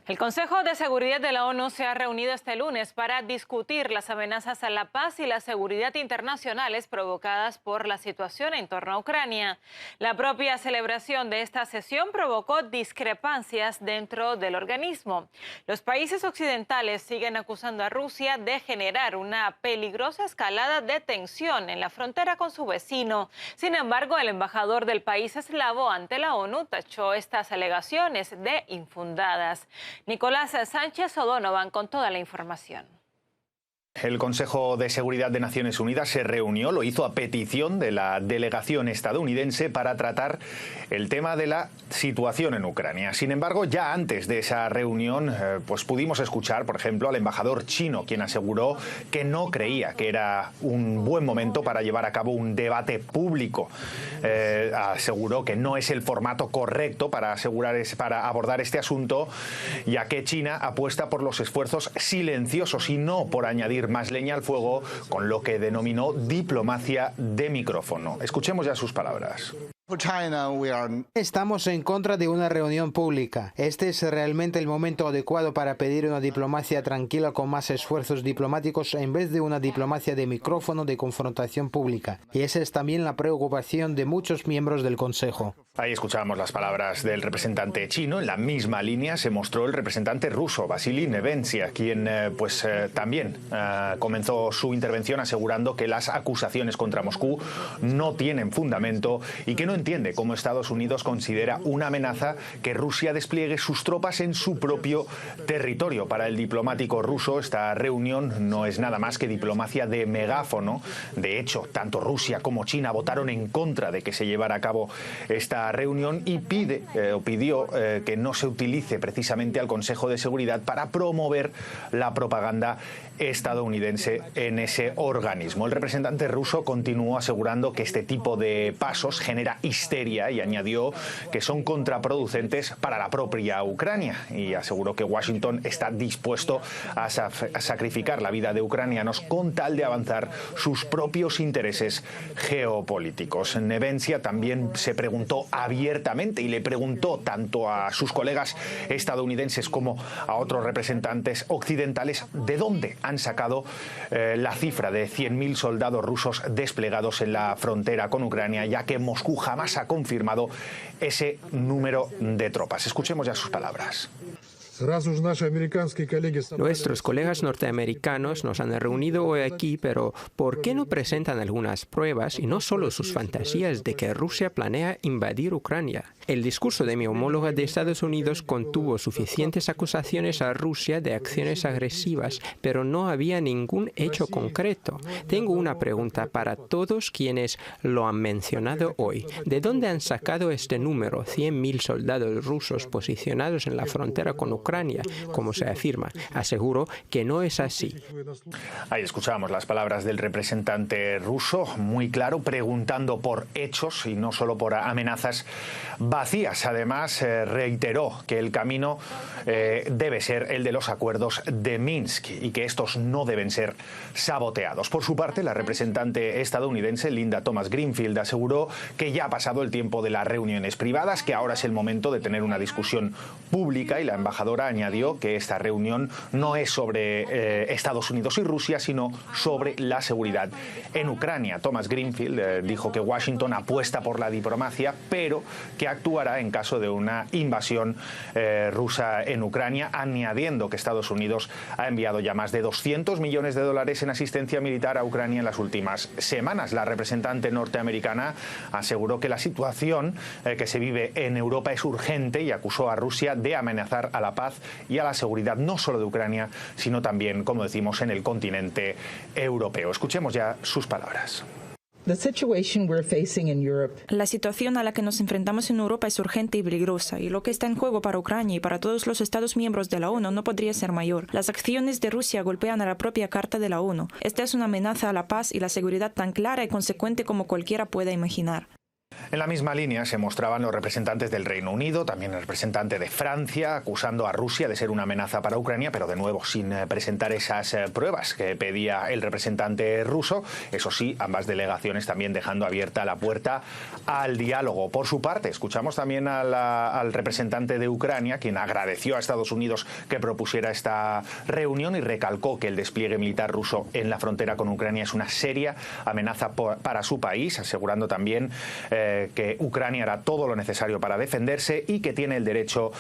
El Consejo de Seguridad de la ONU se ha reunido este lunes para discutir las amenazas a la paz y la seguridad internacionales provocadas por la situación en torno a Ucrania. La propia celebración de esta sesión provocó discrepancias dentro del organismo. Los países occidentales siguen acusando a Rusia de generar una peligrosa escalada de tensión en la frontera con su vecino. Sin embargo, el embajador del país eslavo ante la ONU tachó estas alegaciones de infundadas. Nicolás Sánchez O'Donovan con toda la información. El Consejo de Seguridad de Naciones Unidas se reunió, lo hizo a petición de la delegación estadounidense para tratar el tema de la situación en Ucrania. Sin embargo, ya antes de esa reunión, pues pudimos escuchar, por ejemplo, al embajador chino, quien aseguró que no creía que era un buen momento para llevar a cabo un debate público. Aseguró que no es el formato correcto para abordar este asunto, ya que China apuesta por los esfuerzos silenciosos y no por añadir más leña al fuego con lo que denominó diplomacia de micrófono. Escuchemos ya sus palabras. Estamos en contra de una reunión pública. Este es realmente el momento adecuado para pedir una diplomacia tranquila con más esfuerzos diplomáticos en vez de una diplomacia de micrófono de confrontación pública. Y esa es también la preocupación de muchos miembros del Consejo. Ahí escuchamos las palabras del representante chino. En la misma línea se mostró el representante ruso, Vasily Nevencia, quien también comenzó su intervención asegurando que las acusaciones contra Moscú no tienen fundamento y que no entiende cómo Estados Unidos considera una amenaza que Rusia despliegue sus tropas en su propio territorio. Para el diplomático ruso, esta reunión no es nada más que diplomacia de megáfono. De hecho, tanto Rusia como China votaron en contra de que se llevara a cabo esta reunión y pidió que no se utilice precisamente al Consejo de Seguridad para promover la propaganda estadounidense en ese organismo. El representante ruso continuó asegurando que este tipo de pasos genera histeria y añadió que son contraproducentes para la propia Ucrania y aseguró que Washington está dispuesto a sacrificar la vida de ucranianos con tal de avanzar sus propios intereses geopolíticos. Nevencia también se preguntó abiertamente y le preguntó tanto a sus colegas estadounidenses como a otros representantes occidentales de dónde han sacado la cifra de 100.000 soldados rusos desplegados en la frontera con Ucrania, ya que Moscú jamás ha confirmado ese número de tropas. Escuchemos ya sus palabras. Nuestros colegas norteamericanos nos han reunido hoy aquí, pero ¿por qué no presentan algunas pruebas y no solo sus fantasías de que Rusia planea invadir Ucrania? El discurso de mi homóloga de Estados Unidos contuvo suficientes acusaciones a Rusia de acciones agresivas, pero no había ningún hecho concreto. Tengo una pregunta para todos quienes lo han mencionado hoy. ¿De dónde han sacado este número, 100.000 soldados rusos posicionados en la frontera con Ucrania, como se afirma? Aseguro que no es así. Ahí escuchamos las palabras del representante ruso, muy claro, preguntando por hechos y no solo por amenazas vacías. Además, reiteró que el camino debe ser el de los acuerdos de Minsk y que estos no deben ser saboteados. Por su parte, la representante estadounidense Linda Thomas-Greenfield aseguró que ya ha pasado el tiempo de las reuniones privadas, que ahora es el momento de tener una discusión pública, y la embajadora añadió que esta reunión no es sobre Estados Unidos y Rusia, sino sobre la seguridad en Ucrania. Thomas-Greenfield dijo que Washington apuesta por la diplomacia, pero que actuará en caso de una invasión rusa en Ucrania, añadiendo que Estados Unidos ha enviado ya más de 200 millones de dólares en asistencia militar a Ucrania en las últimas semanas. La representante norteamericana aseguró que la situación que se vive en Europa es urgente y acusó a Rusia de amenazar a la paz y a la seguridad no solo de Ucrania, sino también, como decimos, en el continente europeo. Escuchemos ya sus palabras. La situación a la que nos enfrentamos en Europa es urgente y peligrosa, y lo que está en juego para Ucrania y para todos los Estados miembros de la ONU no podría ser mayor. Las acciones de Rusia golpean a la propia Carta de la ONU. Esta es una amenaza a la paz y la seguridad tan clara y consecuente como cualquiera pueda imaginar. En la misma línea se mostraban los representantes del Reino Unido, también el representante de Francia, acusando a Rusia de ser una amenaza para Ucrania, pero de nuevo sin presentar esas pruebas que pedía el representante ruso. Eso sí, ambas delegaciones también dejando abierta la puerta al diálogo. Por su parte, escuchamos también al representante de Ucrania, quien agradeció a Estados Unidos que propusiera esta reunión y recalcó que el despliegue militar ruso en la frontera con Ucrania es una seria amenaza para su país, asegurando también que Ucrania hará todo lo necesario para defenderse y que tiene el derecho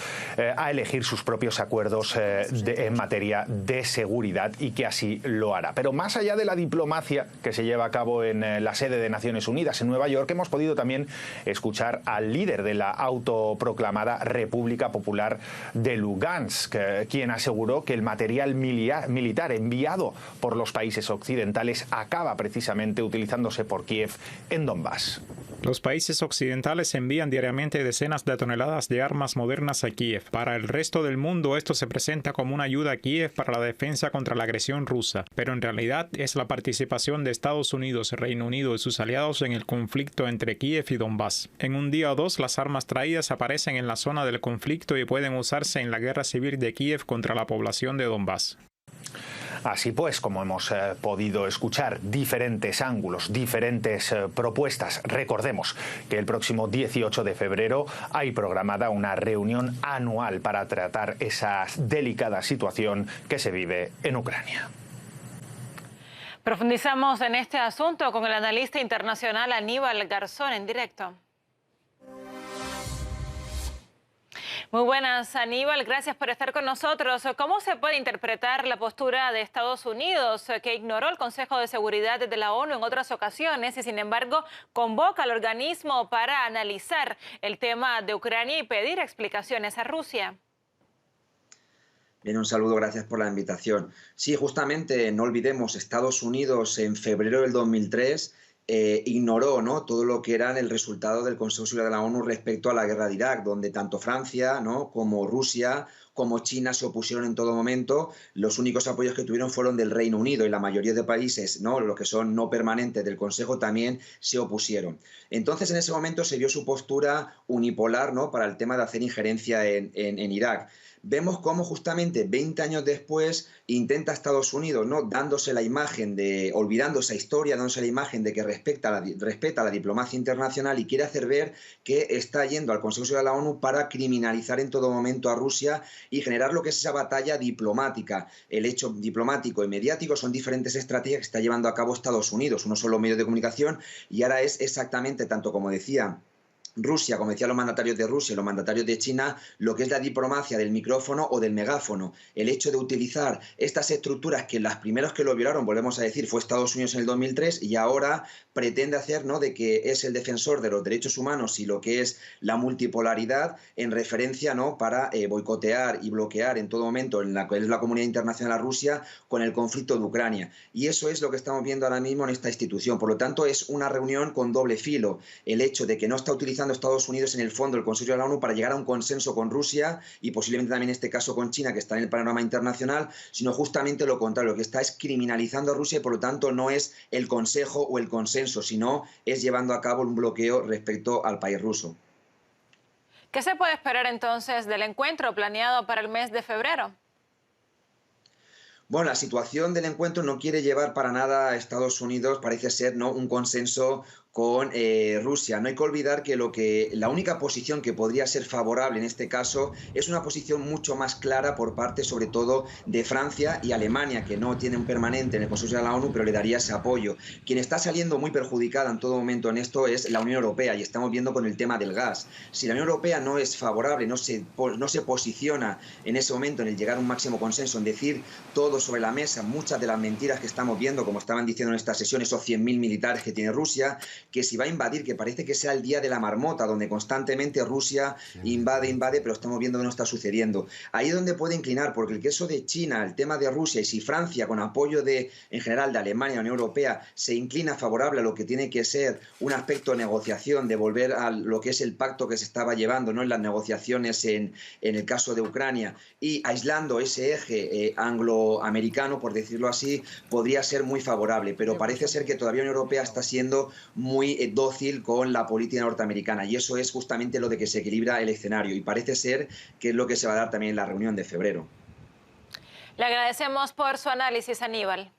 a elegir sus propios acuerdos en materia de seguridad y que así lo hará. Pero más allá de la diplomacia que se lleva a cabo en la sede de Naciones Unidas en Nueva York, hemos podido también escuchar al líder de la autoproclamada República Popular de Lugansk, quien aseguró que el material militar enviado por los países occidentales acaba precisamente utilizándose por Kiev en Donbass. Los países occidentales envían diariamente decenas de toneladas de armas modernas a Kiev. Para el resto del mundo esto se presenta como una ayuda a Kiev para la defensa contra la agresión rusa, pero en realidad es la participación de Estados Unidos, Reino Unido y sus aliados en el conflicto entre Kiev y Donbass. En un día o dos las armas traídas aparecen en la zona del conflicto y pueden usarse en la guerra civil de Kiev contra la población de Donbass. Así pues, como hemos podido escuchar, diferentes ángulos, diferentes propuestas. Recordemos que el próximo 18 de febrero hay programada una reunión anual para tratar esa delicada situación que se vive en Ucrania. Profundizamos en este asunto con el analista internacional Aníbal Garzón en directo. Muy buenas, Aníbal. Gracias por estar con nosotros. ¿Cómo se puede interpretar la postura de Estados Unidos, que ignoró el Consejo de Seguridad de la ONU en otras ocasiones y, sin embargo, convoca al organismo para analizar el tema de Ucrania y pedir explicaciones a Rusia? Bien, un saludo, gracias por la invitación. Sí, justamente, no olvidemos, Estados Unidos en febrero del 2003 ignoró, ¿no?, todo lo que era el resultado del Consejo de Seguridad de la ONU respecto a la guerra de Irak, donde tanto Francia, ¿no?, como Rusia, como China se opusieron en todo momento. Los únicos apoyos que tuvieron fueron del Reino Unido y la mayoría de países, ¿no?, los que son no permanentes del Consejo, también se opusieron. Entonces, en ese momento se vio su postura unipolar, ¿no?, para el tema de hacer injerencia en Irak. Vemos cómo justamente 20 años después intenta Estados Unidos, ¿no?, dándose la imagen de, olvidando esa historia, dándose la imagen de que respeta la diplomacia internacional y quiere hacer ver que está yendo al Consejo de Seguridad de la ONU para criminalizar en todo momento a Rusia y generar lo que es esa batalla diplomática. El hecho diplomático y mediático son diferentes estrategias que está llevando a cabo Estados Unidos. Uno son los medios de comunicación y ahora es exactamente, tanto como decía Rusia, como decían los mandatarios de Rusia y los mandatarios de China, lo que es la diplomacia del micrófono o del megáfono. El hecho de utilizar estas estructuras que las primeros que lo violaron, volvemos a decir, fue Estados Unidos en el 2003 y ahora pretende hacer, ¿no?, de que es el defensor de los derechos humanos y lo que es la multipolaridad en referencia, ¿no?, para boicotear y bloquear en todo momento en la que es la comunidad internacional a Rusia con el conflicto de Ucrania. Y eso es lo que estamos viendo ahora mismo en esta institución. Por lo tanto, es una reunión con doble filo. El hecho de que no está utilizando Estados Unidos en el fondo el Consejo de la ONU para llegar a un consenso con Rusia y posiblemente también en este caso con China, que está en el panorama internacional, sino justamente lo contrario, lo que está es criminalizando a Rusia y por lo tanto no es el Consejo o el consenso, sino es llevando a cabo un bloqueo respecto al país ruso. ¿Qué se puede esperar entonces del encuentro planeado para el mes de febrero? Bueno, la situación del encuentro no quiere llevar para nada a Estados Unidos, parece ser, ¿no?, un consenso con Rusia. No hay que olvidar que la única posición que podría ser favorable en este caso es una posición mucho más clara por parte, sobre todo, de Francia y Alemania, que no tiene un permanente en el Consejo de la ONU, pero le daría ese apoyo. Quien está saliendo muy perjudicada en todo momento en esto es la Unión Europea, y estamos viendo con el tema del gas. Si la Unión Europea no es favorable, no se posiciona en ese momento en el llegar a un máximo consenso, en decir todo sobre la mesa, muchas de las mentiras que estamos viendo, como estaban diciendo en esta sesión, esos 100.000 militares que tiene Rusia, que si va a invadir, que parece que sea el día de la marmota, donde constantemente Rusia invade, pero estamos viendo que no está sucediendo. Ahí es donde puede inclinar, porque el caso de China, el tema de Rusia, y si Francia, con apoyo en general de Alemania y la Unión Europea, se inclina favorable a lo que tiene que ser un aspecto de negociación, de volver a lo que es el pacto que se estaba llevando, ¿no?, en las negociaciones en el caso de Ucrania, y aislando ese eje angloamericano, por decirlo así, podría ser muy favorable, pero parece ser que todavía la Unión Europea está siendo muy muy dócil con la política norteamericana, y eso es justamente lo de que se equilibra el escenario, y parece ser que es lo que se va a dar también en la reunión de febrero. Le agradecemos por su análisis, Aníbal.